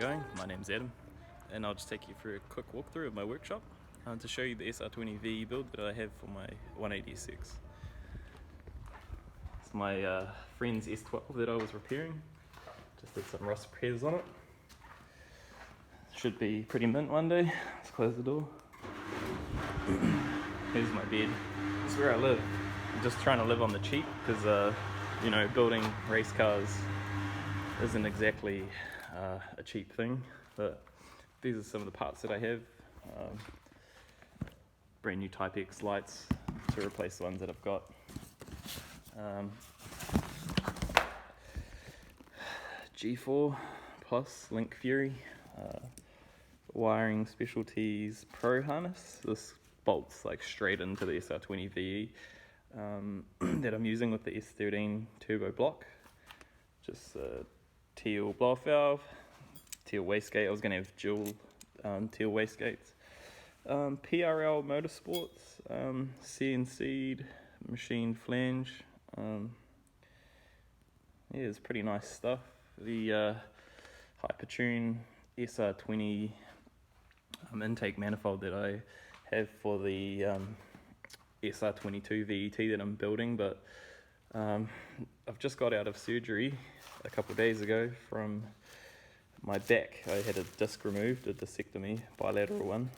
going? My name's Adam, and I'll just take you through a quick walkthrough of my workshop to show you the SR20 VE build that I have for my 180SX. It's my friend's S12 that I was repairing. Just did some rust repairs on it. Should be pretty mint one day. Let's close the door. Here's my bed. This is where I live. I'm just trying to live on the cheap because you know, building race cars isn't exactly a cheap thing, but these are some of the parts that I have. Brand new Type X lights to replace the ones that I've got. G4 Plus Link Fury wiring specialties Pro harness. This bolts like straight into the SR20 VE that I'm using with the S13 turbo block. Just teal blow valve, teal wastegate. I was going to have dual teal wastegates. PRL Motorsports, CNC'd machine flange. Yeah, it's pretty nice stuff. The Hypertune SR20 intake manifold that I have for the SR22 VET that I'm building, but I've just got out of surgery a couple of days ago from my back. I had a disc removed, a discectomy, bilateral one.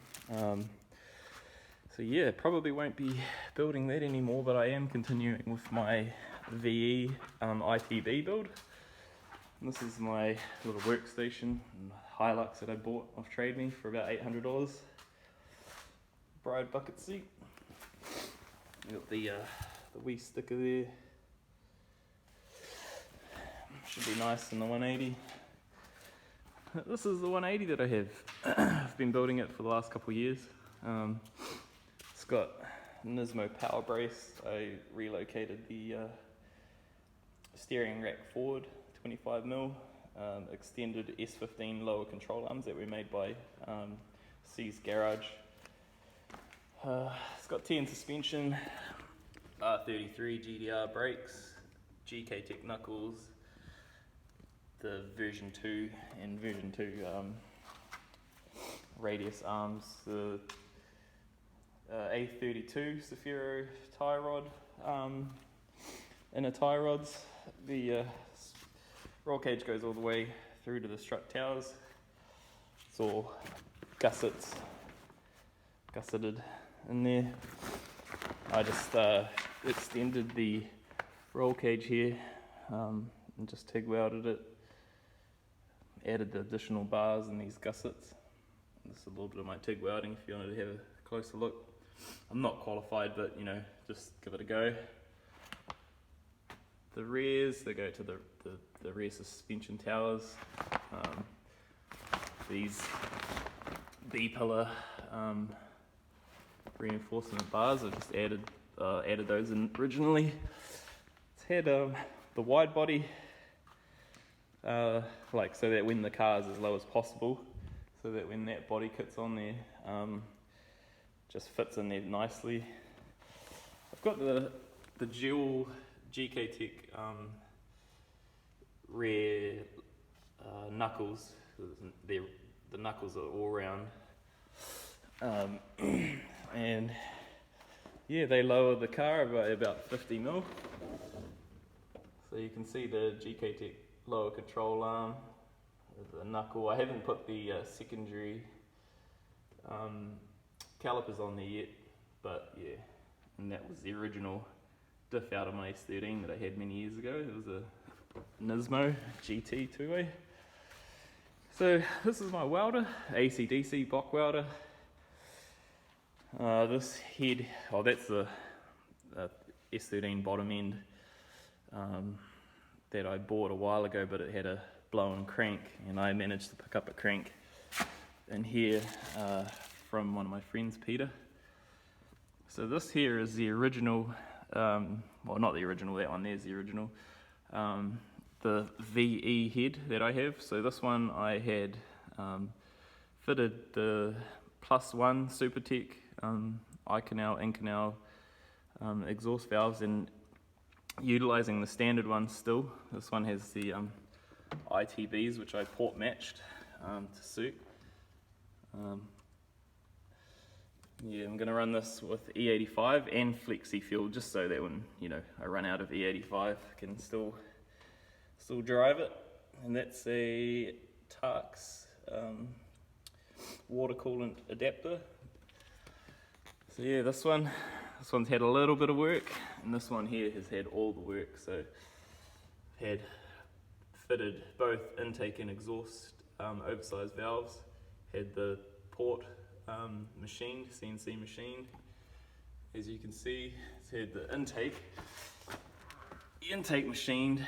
So yeah, probably won't be building that anymore, but I am continuing with my VE ITB build. And this is my little workstation and Hilux that I bought off Trade Me for about $800. Bride bucket seat. You got the wee sticker there. Should be nice in the 180. This is the 180 that I have. I've been building it for the last couple of years. It's got Nismo power brace. I relocated the steering rack forward, 25mm, extended S15 lower control arms that were made by C's Garage. It's got TN suspension, R33 GDR brakes, GK Tech knuckles, the version 2 and version 2 radius arms, the A32 Zafiro tie rod, inner tie rods. The roll cage goes all the way through to the strut towers. It's all gusseted in there. I just extended the roll cage here and just TIG welded it. Added the additional bars and these gussets. This is a little bit of my TIG welding if you wanted to have a closer look. I'm not qualified, but you know, just give it a go. The rears, they go to the rear suspension towers. These B-pillar reinforcement bars, I just added those in originally. It's had the wide body, like so that when the car is as low as possible, so that when that body kit's on there, just fits in there nicely. I've got the dual GK Tech rear knuckles. The knuckles are all round, and yeah, they lower the car by about 50mm. So you can see the GK Tech lower control arm, the knuckle. I haven't put the secondary calipers on there yet, but yeah, and that was the original diff out of my S13 that I had many years ago. It was a Nismo GT two-way. So this is my welder, AC/DC Bock welder. This head, oh that's the S13 bottom end that I bought a while ago, but it had a blown crank, and I managed to pick up a crank in here from one of my friends, Peter. So this here is the original, well not the original, that one there's the original, the VE head that I have. So this one I had fitted the +1 Supertech I-canal, in-canal exhaust valves, and utilizing the standard one still. This one has the ITBs, which I port matched. to suit. Yeah, I'm going to run this with E85 and flexi fuel, just so that when I run out of E85 I can still drive it. And that's a Tarx water coolant adapter. So yeah, this one's had a little bit of work, and this one here has had all the work. So I've had fitted both intake and exhaust oversized valves, had the port machined, CNC machined. As you can see, it's had the intake machined.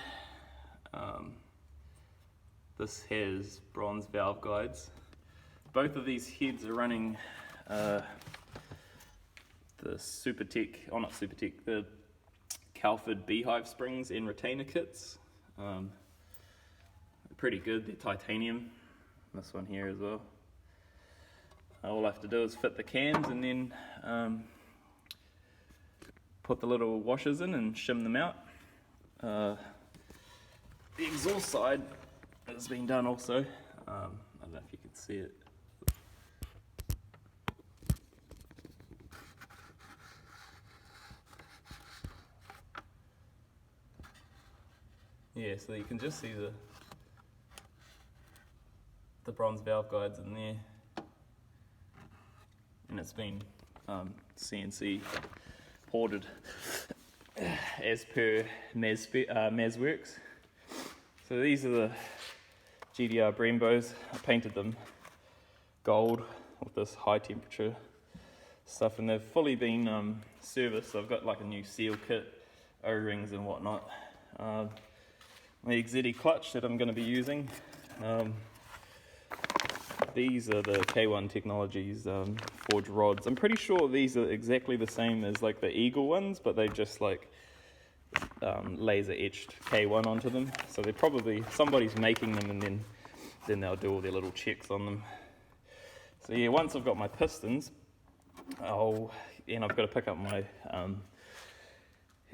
This has bronze valve guides. Both of these heads are running the the Calford beehive springs and retainer kits. They're pretty good, they're titanium. This one here as well. All I have to do is fit the cams and then put the little washers in and shim them out. The exhaust side has been done also. I don't know if you can see it. Yeah, so you can just see the bronze valve guides in there, and it's been CNC ported as per Mazworks. So these are the GDR Brembos. I painted them gold with this high temperature stuff, and they've fully been serviced. So I've got like a new seal kit, O-rings and whatnot. My Exetti clutch that I'm going to be using. These are the K1 Technologies forged rods. I'm pretty sure these are exactly the same as like the Eagle ones, but they've just like laser etched K1 onto them. So they're probably, somebody's making them, and then they'll do all their little checks on them. So yeah, once I've got my pistons, I've got to pick up my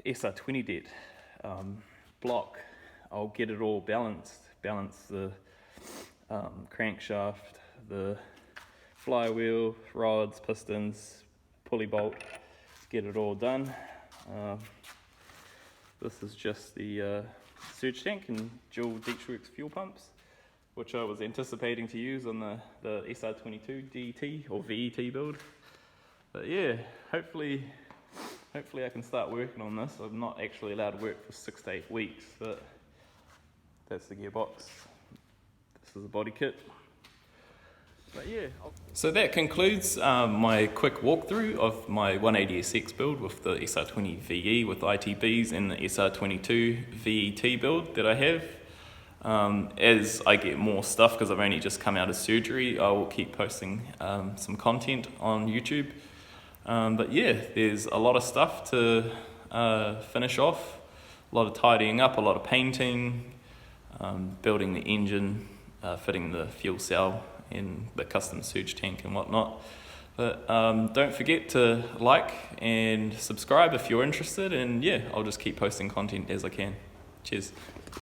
SR20 det block. I'll get it all balance the crankshaft, the flywheel, rods, pistons, pulley bolt, get it all done. This is just the surge tank and dual Ditchworks fuel pumps, which I was anticipating to use on the SR22 DET or VET build. But yeah, hopefully I can start working on this. I'm not actually allowed to work for 6 to 8 weeks, but that's the gearbox. This is the body kit. But yeah. So that concludes my quick walkthrough of my 180SX build with the SR20 VE with ITBs and the SR22 VET build that I have. As I get more stuff, because I've only just come out of surgery, I will keep posting some content on YouTube. But yeah, there's a lot of stuff to finish off, a lot of tidying up, a lot of painting, building the engine, fitting the fuel cell in the custom surge tank and whatnot. But don't forget to like and subscribe if you're interested, and yeah, I'll just keep posting content as I can. Cheers.